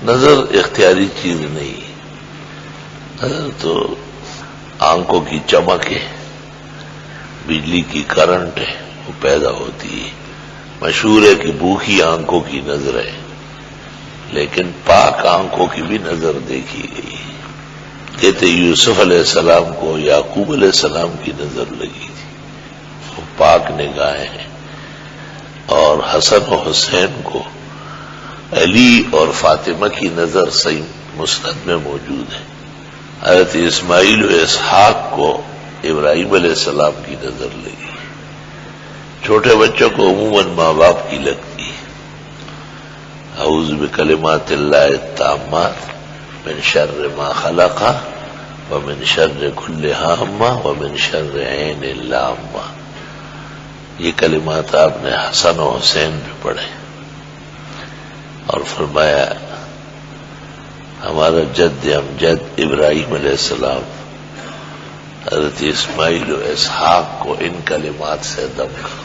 نظر اختیاری چیز نہیں. نظر تو آنکھوں کی چمک ہے، بجلی کی کرنٹ ہے، وہ پیدا ہوتی ہے. مشہور ہے کہ بھوکی آنکھوں کی نظر ہے، لیکن پاک آنکھوں کی بھی نظر دیکھی گئی. کہتے یوسف علیہ السلام کو یعقوب علیہ السلام کی نظر لگی تھی، وہ پاک نگاہیں ہیں. اور حسن و حسین کو علی اور فاطمہ کی نظر صحیح مسند میں موجود ہے. حضرت اسماعیل و اسحاق کو ابراہیم علیہ السلام کی نظر لگی. چھوٹے بچوں کو عموماً ماں باپ کی لگتی ہے. اعوذ بکلمات اللہ التامات من شر ما خلق ومن شر کل ہامہ ومن شر عین لامہ. یہ کلمات آپ نے حسن و حسین پہ پڑھے اور فرمایا ہمارا جد امجد ابراہیم علیہ السلام حضرت اسماعیل و اسحاق کو ان کلمات سے دم کر.